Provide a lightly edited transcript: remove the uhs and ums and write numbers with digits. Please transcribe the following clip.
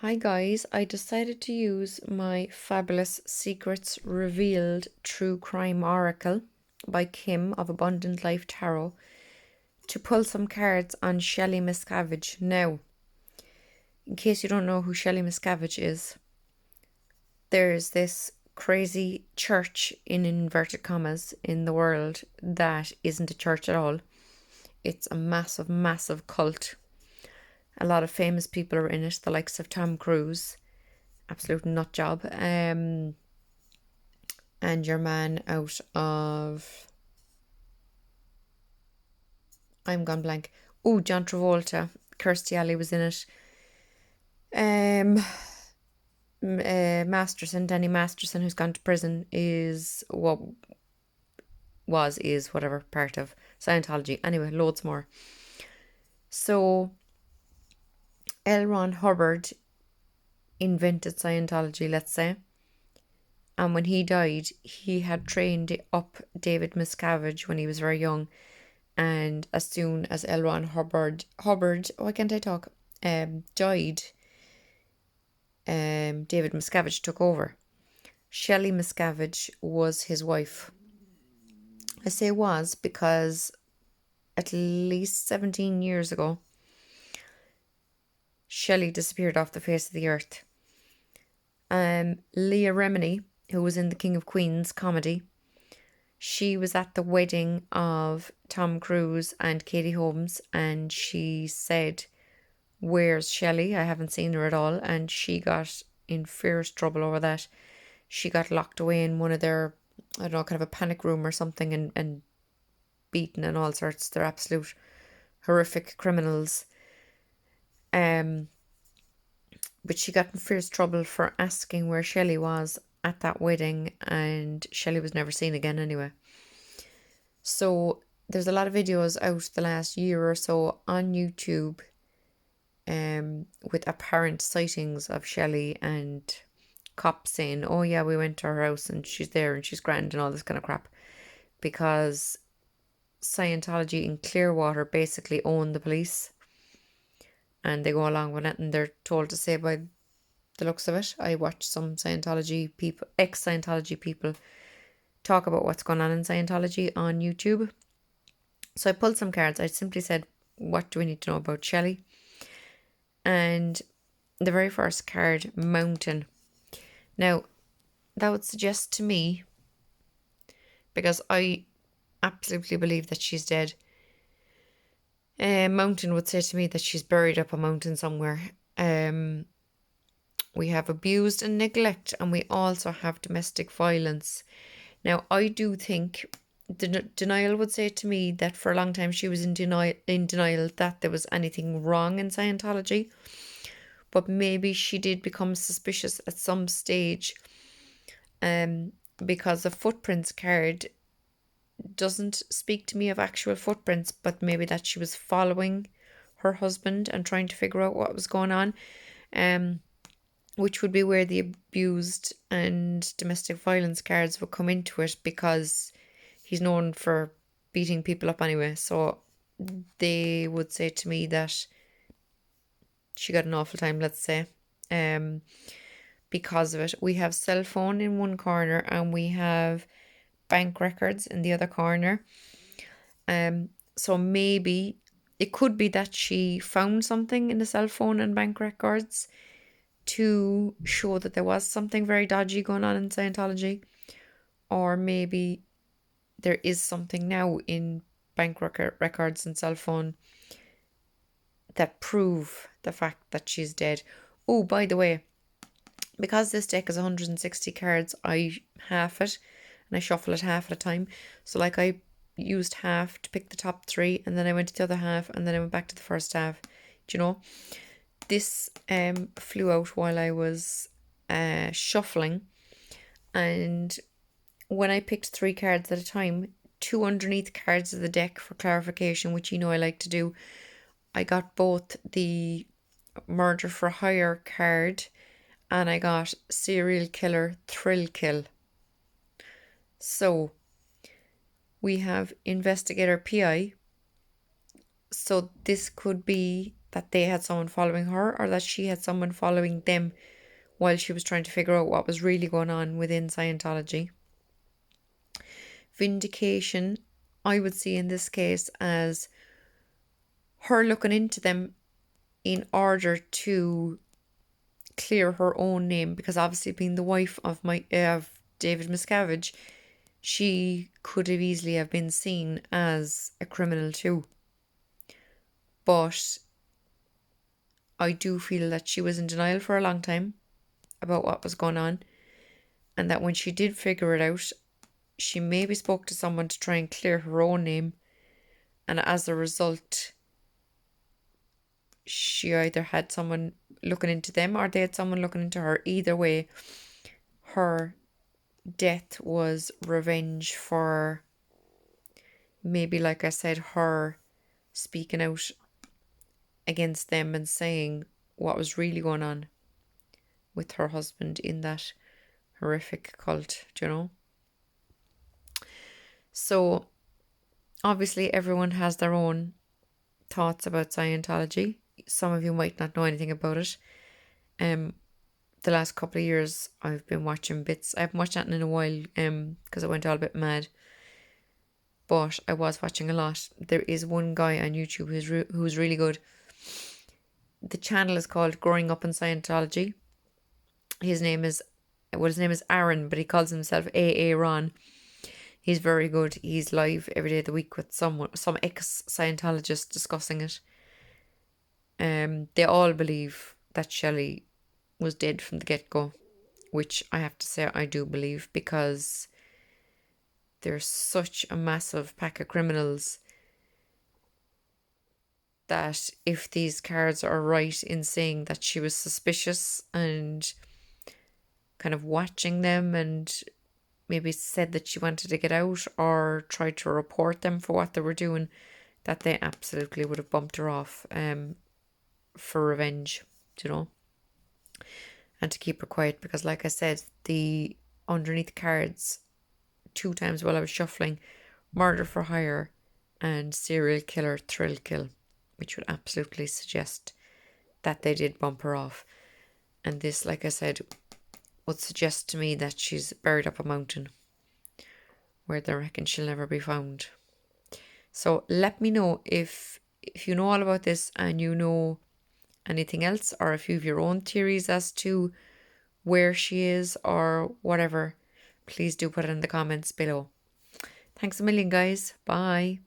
Hi guys, I decided to use my Fabulous Secrets Revealed True Crime Oracle by Kim of Abundant Life Tarot to pull some cards on Shelly Miscavige. Now, in case you don't know who Shelly Miscavige is, there's this crazy church in inverted commas in the world that isn't a church at all. It's a massive, massive cult. A lot of famous people are in it, the likes of Tom Cruise. Absolute nut job. And your man out of I'm gone blank. Oh, John Travolta. Kirstie Alley was in it. Masterson, Danny Masterson, who's gone to prison, is whatever part of Scientology. Anyway, loads more. So L. Ron Hubbard invented Scientology, let's say. And when he died, he had trained up David Miscavige when he was very young. And as soon as L. Ron Hubbard, why can't I talk? Died, David Miscavige took over. Shelly Miscavige was his wife. I say was because at least 17 years ago, Shelley disappeared off the face of the earth. Leah Remini, who was in the King of Queens comedy, she was at the wedding of Tom Cruise and Katie Holmes, and she said, "Where's Shelley? I haven't seen her at all." And she got in fierce trouble over that. She got locked away in one of their, I don't know, kind of a panic room or something, and beaten and all sorts. They're absolute horrific criminals. But she got in fierce trouble for asking where Shelley was at that wedding, and Shelley was never seen again anyway. So there's a lot of videos out the last year or so on YouTube with apparent sightings of Shelley and cops saying, "Oh yeah, we went to her house and she's there and she's grand," and all this kind of crap, because Scientology in Clearwater basically own the police and they go along with it, and they're told to say by the looks of it. I watched some Scientology people, ex-Scientology people, talk about what's going on in Scientology on YouTube. So I pulled some cards. I simply said, what do we need to know about Shelley? And the very first card, Mountain. Now, that would suggest to me, because I absolutely believe that she's dead, Mountain would say to me that she's buried up a mountain somewhere. We have abused and neglect, and we also have domestic violence. Now, I do think denial would say to me that for a long time she was in denial that there was anything wrong in Scientology, but maybe she did become suspicious at some stage, because the footprints card doesn't speak to me of actual footprints, but maybe that she was following her husband and trying to figure out what was going on, which would be where the abused and domestic violence cards would come into it, because he's known for beating people up anyway. So they would say to me that she got an awful time, let's say, because of it. We have cell phone in one corner and we have bank records in the other corner. So maybe it could be that she found something in the cell phone and bank records to show that there was something very dodgy going on in Scientology, or maybe there is something now in bank records and cell phone that prove the fact that she's dead. Oh, by the way, because this deck is 160 cards, I half it and I shuffle it half at a time. So like I used half to pick the top three, and then I went to the other half, and then I went back to the first half. Do you know? This flew out while I was shuffling, and when I picked 3 cards at a time, 2 underneath cards of the deck for clarification, which you know I like to do, I got both the murder for hire card and I got serial killer thrill kill. So we have investigator PI. So this could be that they had someone following her or that she had someone following them while she was trying to figure out what was really going on within Scientology. Vindication, I would see in this case as her looking into them in order to clear her own name, because obviously being the wife of David Miscavige, she could have easily have been seen as a criminal too. But I do feel that she was in denial for a long time about what was going on, and that when she did figure it out, she maybe spoke to someone to try and clear her own name, and as a result, she either had someone looking into them or they had someone looking into her. Either way, her death was revenge for maybe, like I said, her speaking out against them and saying what was really going on with her husband in that horrific cult, you know. So obviously everyone has their own thoughts about Scientology. Some of you might not know anything about it. The last couple of years I've been watching bits. I haven't watched that in a while because I went all a bit mad. But I was watching a lot. There is one guy on YouTube who's really good. The channel is called Growing Up in Scientology. His name is Aaron, but he calls himself AA Ron. He's very good. He's live every day of the week with some ex-Scientologists discussing it. They all believe that Shelly was dead from the get-go, which I have to say I do believe, because there's such a massive pack of criminals that if these cards are right in saying that she was suspicious and kind of watching them and maybe said that she wanted to get out or tried to report them for what they were doing, that they absolutely would have bumped her off for revenge, you know, and to keep her quiet, because like I said, the underneath cards 2 times while I was shuffling, murder for hire and serial killer thrill kill, which would absolutely suggest that they did bump her off. And this, like I said, would suggest to me that she's buried up a mountain where they reckon she'll never be found. So let me know if you know all about this and you know anything else, or if you have your own theories as to where she is or whatever. Please do put it in the comments below. Thanks a million, guys. Bye.